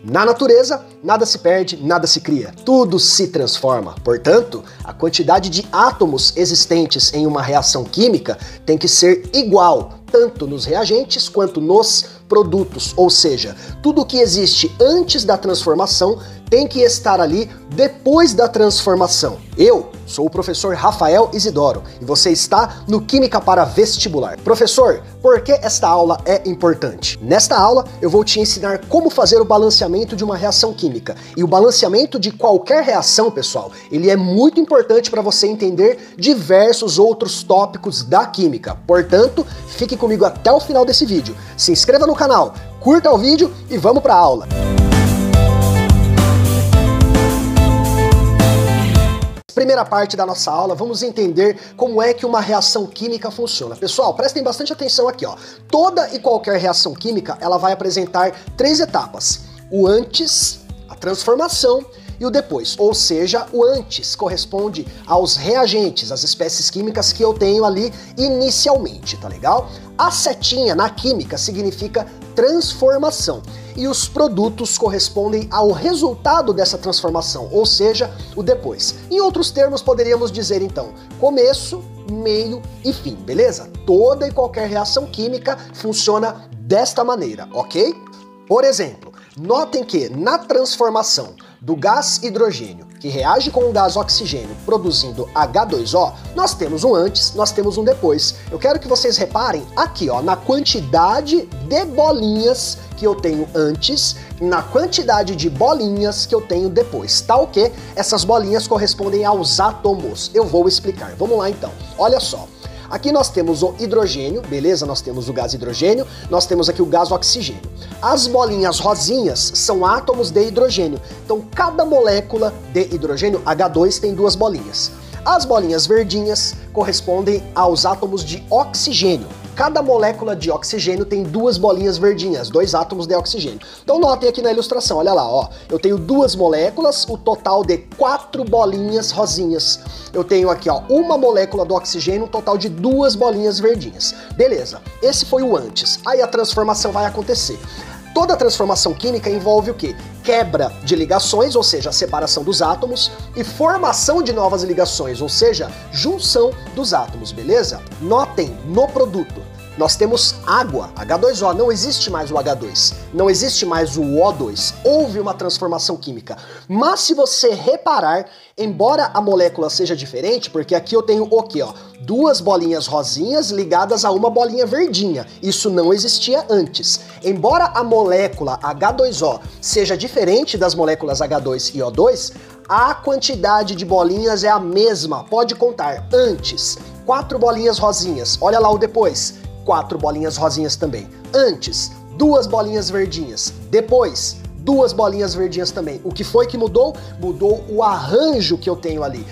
Na natureza, nada se perde, nada se cria, tudo se transforma. Portanto, a quantidade de átomos existentes em uma reação química tem que ser igual, tanto nos reagentes quanto nos produtos, ou seja, tudo que existe antes da transformação tem que estar ali depois da transformação. Eu sou o professor Rafael Isidoro e você está no Química para Vestibular. Professor, por que esta aula é importante? Nesta aula eu vou te ensinar como fazer o balanceamento de uma reação química. E o balanceamento de qualquer reação, pessoal, ele é muito importante para você entender diversos outros tópicos da química. Portanto, fique comigo até o final desse vídeo. Se inscreva no canal, curta o vídeo e vamos para a aula. Primeira parte da nossa aula, vamos entender como é que uma reação química funciona. Pessoal, prestem bastante atenção aqui, ó. Toda e qualquer reação química, ela vai apresentar 3 etapas. O antes, a transformação e o depois. Ou seja, o antes corresponde aos reagentes, as espécies químicas que eu tenho ali inicialmente, tá legal? A setinha na química significa transformação. E os produtos correspondem ao resultado dessa transformação, ou seja, o depois. Em outros termos, poderíamos dizer então, começo, meio e fim, beleza? Toda e qualquer reação química funciona desta maneira, ok? Por exemplo, notem que na transformação do gás hidrogênio, que reage com o gás oxigênio, produzindo H2O, nós temos um antes, nós temos um depois. Eu quero que vocês reparem aqui, ó, na quantidade de bolinhas que eu tenho antes, na quantidade de bolinhas que eu tenho depois, tá ok? Essas bolinhas correspondem aos átomos. Eu vou explicar. Vamos lá então. Olha só. Aqui nós temos o hidrogênio, beleza? Nós temos o gás hidrogênio, nós temos aqui o gás oxigênio. As bolinhas rosinhas são átomos de hidrogênio. Então, cada molécula de hidrogênio, H2, tem 2 bolinhas. As bolinhas verdinhas correspondem aos átomos de oxigênio. Cada molécula de oxigênio tem 2 bolinhas verdinhas, 2 átomos de oxigênio. Então notem aqui na ilustração, olha lá, ó. Eu tenho 2 moléculas, o total de 4 bolinhas rosinhas. Eu tenho aqui, ó, uma molécula do oxigênio, um total de 2 bolinhas verdinhas. Beleza, esse foi o antes. Aí a transformação vai acontecer. Toda transformação química envolve o quê? Quebra de ligações, ou seja, a separação dos átomos, e formação de novas ligações, ou seja, junção dos átomos, beleza? Notem, no produto, nós temos água, H2O, não existe mais o H2, não existe mais o O2, houve uma transformação química. Mas se você reparar, embora a molécula seja diferente, porque aqui eu tenho o quê, ó? 2 bolinhas rosinhas ligadas a uma bolinha verdinha. Isso não existia antes. Embora a molécula H2O seja diferente das moléculas H2 e O2, a quantidade de bolinhas é a mesma. Pode contar. Antes, 4 bolinhas rosinhas. Olha lá o depois. 4 bolinhas rosinhas também. Antes, 2 bolinhas verdinhas. Depois, 2 bolinhas verdinhas também. O que foi que mudou? Mudou o arranjo que eu tenho ali.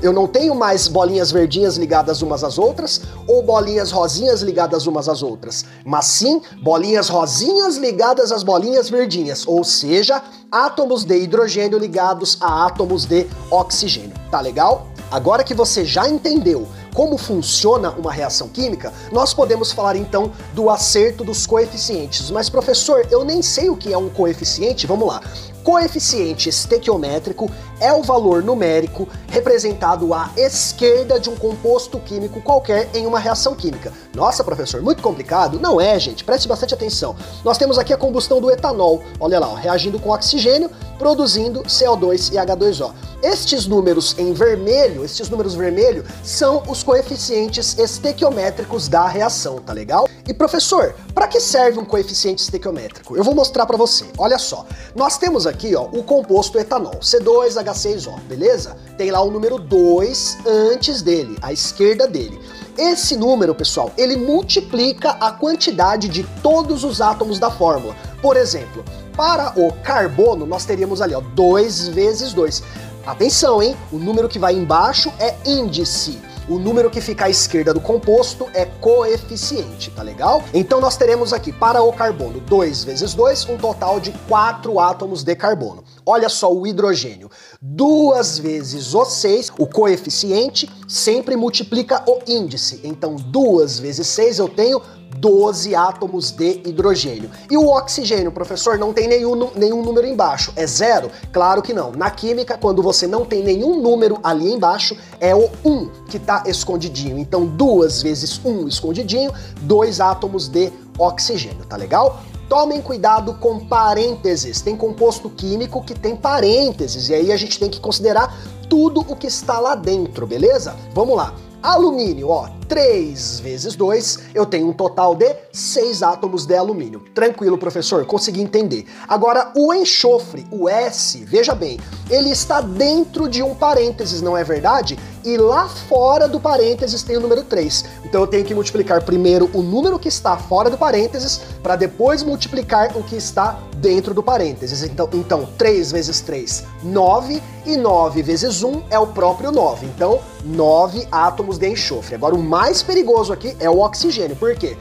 Eu não tenho mais bolinhas verdinhas ligadas umas às outras ou bolinhas rosinhas ligadas umas às outras, mas sim bolinhas rosinhas ligadas às bolinhas verdinhas, ou seja, átomos de hidrogênio ligados a átomos de oxigênio. Tá legal? Agora que você já entendeu como funciona uma reação química, nós podemos falar então do acerto dos coeficientes. Mas professor, eu nem sei o que é um coeficiente, vamos lá. Coeficiente estequiométrico é o valor numérico representado à esquerda de um composto químico qualquer em uma reação química. Nossa, professor, muito complicado? Não é, gente, preste bastante atenção. Nós temos aqui a combustão do etanol, olha lá, ó, reagindo com oxigênio, produzindo CO2 e H2O. Estes números em vermelho, estes números vermelhos, são os coeficientes estequiométricos da reação, tá legal? E professor, para que serve um coeficiente estequiométrico? Eu vou mostrar para você, olha só. Nós temos aqui, ó, o composto etanol, C2H6O, beleza? Tem lá o número 2 antes dele, à esquerda dele. Esse número, pessoal, ele multiplica a quantidade de todos os átomos da fórmula. Por exemplo, para o carbono, nós teríamos ali, ó, 2 vezes 2. Atenção, hein? O número que vai embaixo é índice. O número que fica à esquerda do composto é coeficiente, tá legal? Então nós teremos aqui, para o carbono, 2 vezes 2, um total de 4 átomos de carbono. Olha só o hidrogênio, 2 vezes o 6, o coeficiente sempre multiplica o índice. Então 2 vezes 6 eu tenho 12 átomos de hidrogênio. E o oxigênio, professor, não tem nenhum número embaixo, é zero? Claro que não. Na química, quando você não tem nenhum número ali embaixo, é o 1 que está escondidinho. Então 2 vezes 1 escondidinho, 2 átomos de oxigênio, tá legal? Tomem cuidado com parênteses. Tem composto químico que tem parênteses, e aí a gente tem que considerar tudo o que está lá dentro, beleza? Vamos lá. Alumínio, ó, 3 vezes 2, eu tenho um total de 6 átomos de alumínio. Tranquilo, professor, consegui entender. Agora, o enxofre, o S, veja bem, ele está dentro de um parênteses, não é verdade? E lá fora do parênteses tem o número 3. Então eu tenho que multiplicar primeiro o número que está fora do parênteses, para depois multiplicar o que está dentro do parênteses. Então 3 vezes 3, 9, e 9 vezes 1 é o próprio 9. Então, 9 átomos de enxofre. Agora, o mais perigoso aqui é o oxigênio. Por quê?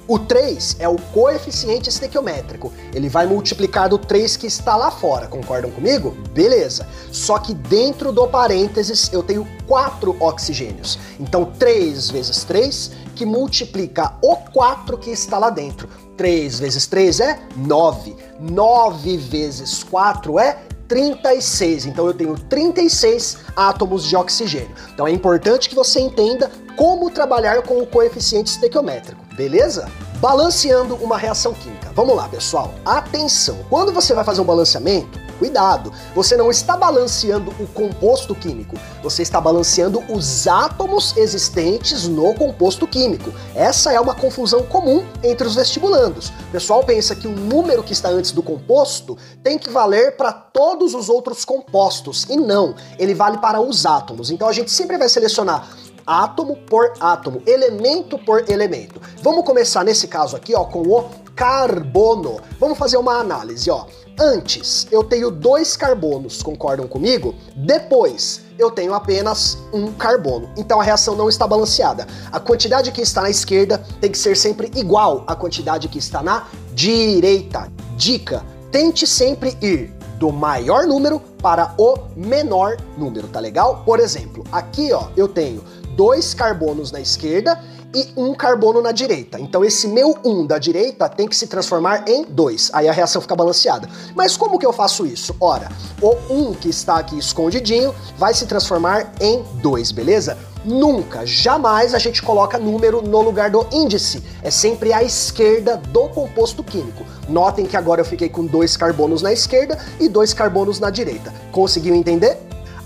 O 3 é o coeficiente estequiométrico. Ele vai multiplicar do 3 que está lá fora. Concordam comigo? Beleza. Só que dentro do parênteses eu tenho 4 oxigênios. Então 3 vezes 3 que multiplica o 4 que está lá dentro. 3 vezes 3 é 9. 9 vezes 4 é 36. Então eu tenho 36 átomos de oxigênio. Então é importante que você entenda como trabalhar com o coeficiente estequiométrico, beleza? Balanceando uma reação química. Vamos lá, pessoal. Atenção! Quando você vai fazer um balanceamento, cuidado! Você não está balanceando o composto químico, você está balanceando os átomos existentes no composto químico. Essa é uma confusão comum entre os vestibulandos. O pessoal pensa que o número que está antes do composto tem que valer para todos os outros compostos, e não, ele vale para os átomos. Então a gente sempre vai selecionar átomo por átomo, elemento por elemento. Vamos começar nesse caso aqui, ó, com o carbono. Vamos fazer uma análise, ó. Antes, eu tenho 2 carbonos, concordam comigo? Depois, eu tenho apenas 1 carbono. Então a reação não está balanceada. A quantidade que está na esquerda tem que ser sempre igual à quantidade que está na direita. Dica: tente sempre ir do maior número para o menor número, tá legal? Por exemplo, aqui, ó, eu tenho 2 carbonos na esquerda e 1 carbono na direita. Então esse meu 1 da direita tem que se transformar em 2. Aí a reação fica balanceada. Mas como que eu faço isso? Ora, o 1 que está aqui escondidinho vai se transformar em 2, beleza? Nunca, jamais a gente coloca número no lugar do índice. É sempre à esquerda do composto químico. Notem que agora eu fiquei com 2 carbonos na esquerda e 2 carbonos na direita. Conseguiu entender?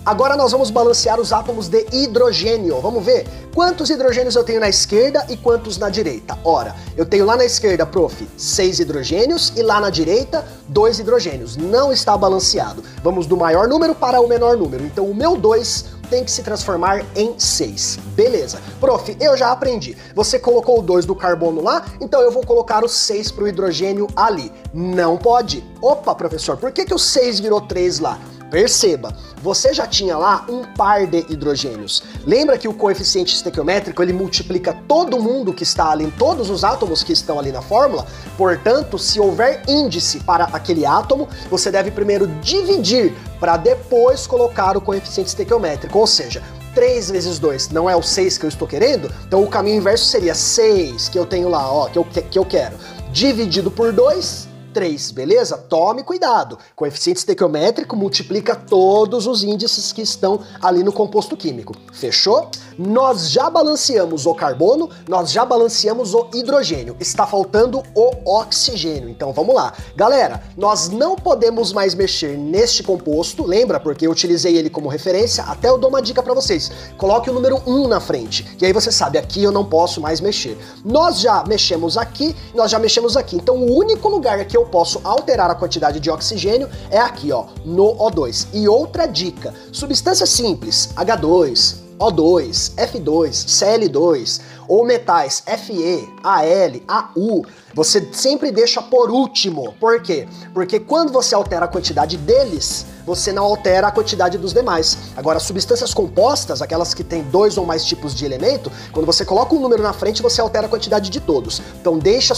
Agora nós vamos balancear os átomos de hidrogênio. Vamos ver quantos hidrogênios eu tenho na esquerda e quantos na direita. Ora, eu tenho lá na esquerda, prof, 6 hidrogênios e lá na direita, 2 hidrogênios. Não está balanceado. Vamos do maior número para o menor número. Então o meu 2 tem que se transformar em 6. Beleza. Prof, eu já aprendi. Você colocou o 2 do carbono lá, então eu vou colocar o 6 para o hidrogênio ali. Não pode. Opa, professor, por que o 6 virou 3 lá? Perceba, você já tinha lá um par de hidrogênios. Lembra que o coeficiente estequiométrico ele multiplica todo mundo que está ali, todos os átomos que estão ali na fórmula? Portanto, se houver índice para aquele átomo, você deve primeiro dividir para depois colocar o coeficiente estequiométrico. Ou seja, 3 vezes 2 não é o 6 que eu estou querendo? Então o caminho inverso seria 6 que eu tenho lá, ó, que eu quero, dividido por 2, 3, beleza? Tome cuidado. Coeficiente estequiométrico multiplica todos os índices que estão ali no composto químico. Fechou? Nós já balanceamos o carbono, nós já balanceamos o hidrogênio. Está faltando o oxigênio. Então vamos lá. Galera, nós não podemos mais mexer neste composto, lembra? Porque eu utilizei ele como referência. Até eu dou uma dica para vocês. Coloque o número 1 na frente. E aí você sabe, aqui eu não posso mais mexer. Nós já mexemos aqui, nós já mexemos aqui. Então o único lugar que eu posso alterar a quantidade de oxigênio é aqui, ó, no O2. E outra dica, substância simples, H2, O2, F2, Cl2, ou metais Fe, Al, Au, você sempre deixa por último. Por quê? Porque quando você altera a quantidade deles, você não altera a quantidade dos demais. Agora, substâncias compostas, aquelas que têm 2 ou mais tipos de elemento, quando você coloca um número na frente, você altera a quantidade de todos. Então deixe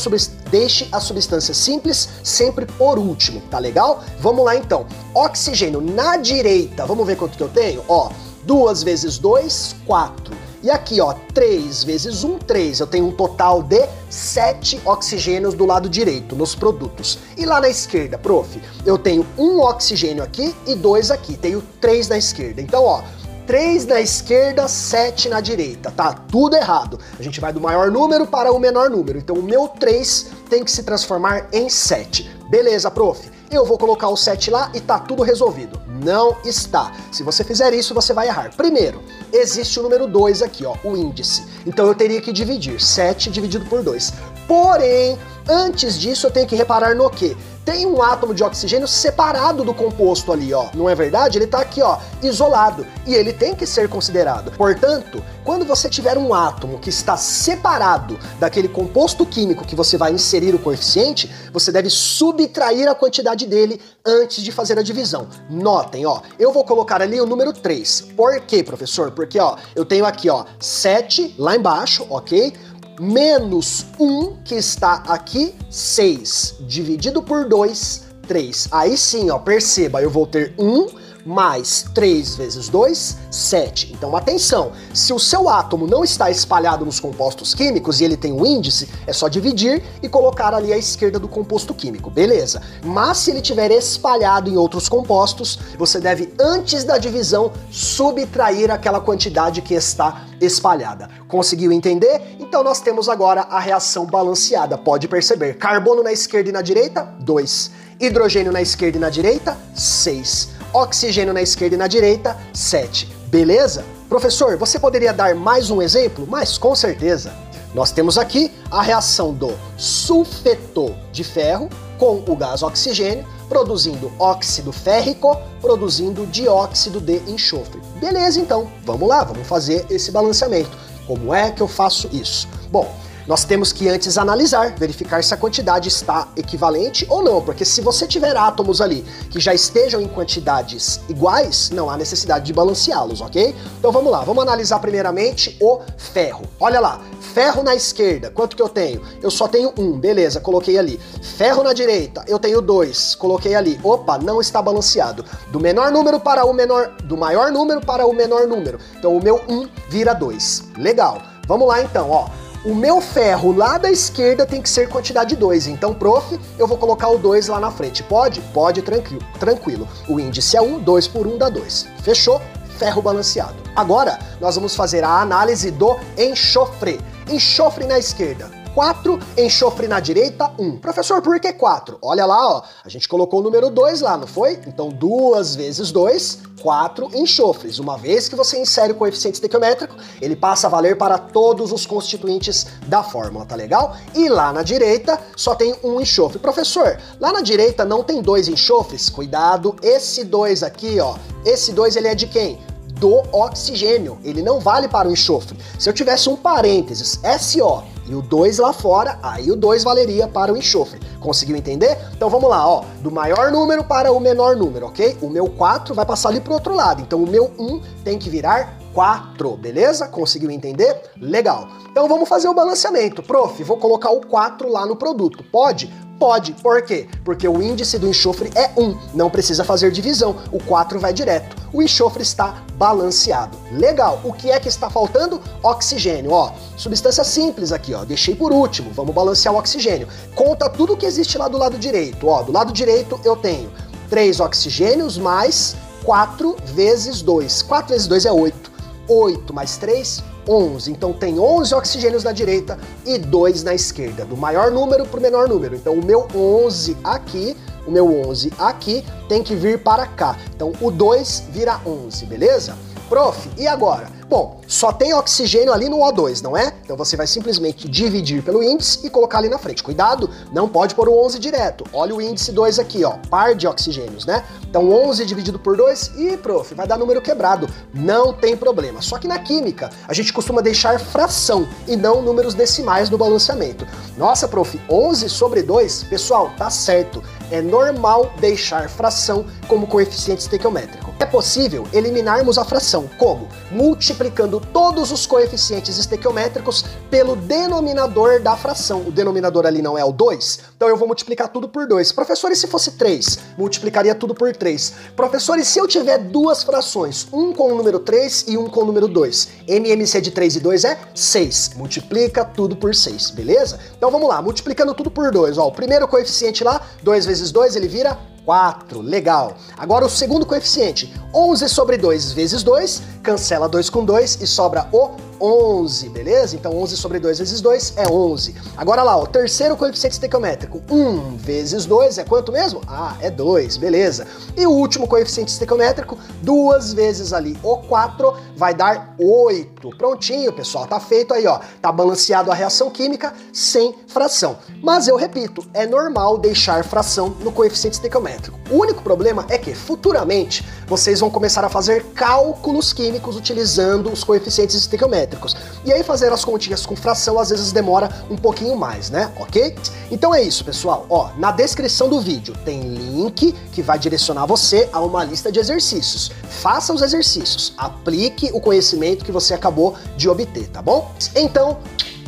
a substância simples sempre por último, tá legal? Vamos lá então. Oxigênio na direita, vamos ver quanto que eu tenho? Ó, 2 vezes 2, 4. E aqui, ó, 3 vezes 1, 3. Eu tenho um total de 7 oxigênios do lado direito, nos produtos. E lá na esquerda, prof, eu tenho 1 oxigênio aqui e 2 aqui. Tenho 3 na esquerda. Então, ó, 3 na esquerda, 7 na direita. Tá tudo errado. A gente vai do maior número para o menor número. Então, o meu 3 tem que se transformar em 7. Beleza, prof. Eu vou colocar o 7 lá e tá tudo resolvido. Não está. Se você fizer isso, você vai errar. Primeiro, existe o número 2 aqui, ó, o índice. Então eu teria que dividir 7 dividido por 2. Porém, antes disso eu tenho que reparar no quê? Tem um átomo de oxigênio separado do composto ali, ó. Não é verdade? Ele tá aqui, ó, isolado. E ele tem que ser considerado. Portanto, quando você tiver um átomo que está separado daquele composto químico que você vai inserir o coeficiente, você deve subtrair a quantidade dele antes de fazer a divisão. Notem, ó, eu vou colocar ali o número 3. Por quê, professor? Porque, ó, eu tenho aqui, ó, 7 lá embaixo, ok? Menos 1, que está aqui, 6, dividido por 2, 3. Aí sim, ó, perceba, eu vou ter 1 mais 3 vezes 2, 7. Então atenção, se o seu átomo não está espalhado nos compostos químicos e ele tem um índice, é só dividir e colocar ali à esquerda do composto químico, beleza? Mas se ele estiver espalhado em outros compostos, você deve, antes da divisão, subtrair aquela quantidade que está espalhada. Conseguiu entender? Então nós temos agora a reação balanceada. Pode perceber, carbono na esquerda e na direita, 2. Hidrogênio na esquerda e na direita, 6. Oxigênio na esquerda e na direita, 7. Beleza? Professor, você poderia dar mais um exemplo? Mas com certeza. Nós temos aqui a reação do sulfeto de ferro com o gás oxigênio, produzindo óxido férrico, produzindo dióxido de enxofre. Beleza, então, vamos lá, vamos fazer esse balanceamento. Como é que eu faço isso? Bom, nós temos que antes analisar, verificar se a quantidade está equivalente ou não, porque se você tiver átomos ali que já estejam em quantidades iguais, não há necessidade de balanceá-los, ok? Então vamos lá, vamos analisar primeiramente o ferro. Olha lá, ferro na esquerda, quanto que eu tenho? Eu só tenho 1, beleza, coloquei ali. Ferro na direita, eu tenho 2, coloquei ali. Opa, não está balanceado. Do menor número para o menor, do maior número para o menor número. Então o meu 1 vira 2. Legal. Vamos lá então, ó. O meu ferro lá da esquerda tem que ser quantidade 2, então, prof, eu vou colocar o 2 lá na frente. Pode? Pode, tranquilo. O índice é 1, 2 por 1 dá 2. Fechou? Ferro balanceado. Agora, nós vamos fazer a análise do enxofre. Enxofre na esquerda, 4, enxofre na direita, 1. Professor, por que 4? Olha lá, ó, a gente colocou o número 2 lá, não foi? Então 2 vezes 2, 4 enxofres. Uma vez que você insere o coeficiente estequiométrico, ele passa a valer para todos os constituintes da fórmula, tá legal? E lá na direita só tem um enxofre. Professor, lá na direita não tem 2 enxofres? Cuidado, esse 2 aqui, ó, esse 2 ele é de quem? Do oxigênio, ele não vale para o enxofre. Se eu tivesse um parênteses, SO, e o 2 lá fora, aí o 2 valeria para o enxofre. Conseguiu entender? Então vamos lá, ó, do maior número para o menor número, ok? O meu 4 vai passar ali pro outro lado, então o meu 1 tem que virar 4, beleza? Conseguiu entender? Legal. Então vamos fazer o balanceamento. Prof, vou colocar o 4 lá no produto. Pode? Pode. Por quê? Porque o índice do enxofre é 1, não precisa fazer divisão, o 4 vai direto. O enxofre está balanceado. Legal. O que é que está faltando? Oxigênio, ó. Substância simples aqui, ó. Deixei por último. Vamos balancear o oxigênio. Conta tudo que existe lá do lado direito, ó. Do lado direito eu tenho 3 oxigênios mais 4 vezes 2. 4 vezes 2 é 8. 8 mais 3, 11. Então tem 11 oxigênios na direita e 2 na esquerda, do maior número para o menor número. Então o meu 11 aqui, o meu 11 aqui tem que vir para cá. Então o 2 vira 11, beleza? Prof, e agora? Bom, só tem oxigênio ali no O2, não é? Então você vai simplesmente dividir pelo índice e colocar ali na frente. Cuidado, não pode pôr o 11 direto. Olha o índice 2 aqui, ó, par de oxigênios, né? Então 11 dividido por 2, e prof, vai dar número quebrado. Não tem problema. Só que na química, a gente costuma deixar fração e não números decimais no balanceamento. Nossa, prof, 11 sobre 2? Pessoal, tá certo. é normal deixar fração como coeficiente estequiométrico. É possível eliminarmos a fração, como? Multiplicando todos os coeficientes estequiométricos pelo denominador da fração. O denominador ali não é o 2? Então eu vou multiplicar tudo por 2. Professor, e se fosse 3? Multiplicaria tudo por 3. Professor, e se eu tiver duas frações, um com o número 3 e um com o número 2? MMC de 3 e 2 é 6. Multiplica tudo por 6, beleza? Então vamos lá, multiplicando tudo por 2. Ó, o primeiro coeficiente lá, 2 vezes 2, ele vira 4, legal. Agora o segundo coeficiente, 11 sobre 2 vezes 2, cancela 2 com 2 e sobra o 11, beleza? Então 11 sobre 2 vezes 2 é 11. Agora lá, o terceiro coeficiente estequiométrico, 1 vezes 2 é quanto mesmo? Ah, é 2, beleza. E o último coeficiente estequiométrico, 2 vezes ali o 4, vai dar 8. Prontinho, pessoal, tá feito aí, ó. Tá balanceado a reação química sem fração. Mas eu repito, é normal deixar fração no coeficiente estequiométrico. O único problema é que, futuramente, vocês vão começar a fazer cálculos químicos utilizando os coeficientes estequiométricos. E aí fazer as continhas com fração às vezes demora um pouquinho mais, né? Ok? Então é isso, pessoal. Ó, na descrição do vídeo tem link que vai direcionar você a uma lista de exercícios. Faça os exercícios, aplique o conhecimento que você acabou de obter, tá bom? Então,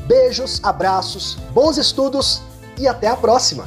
beijos, abraços, bons estudos e até a próxima!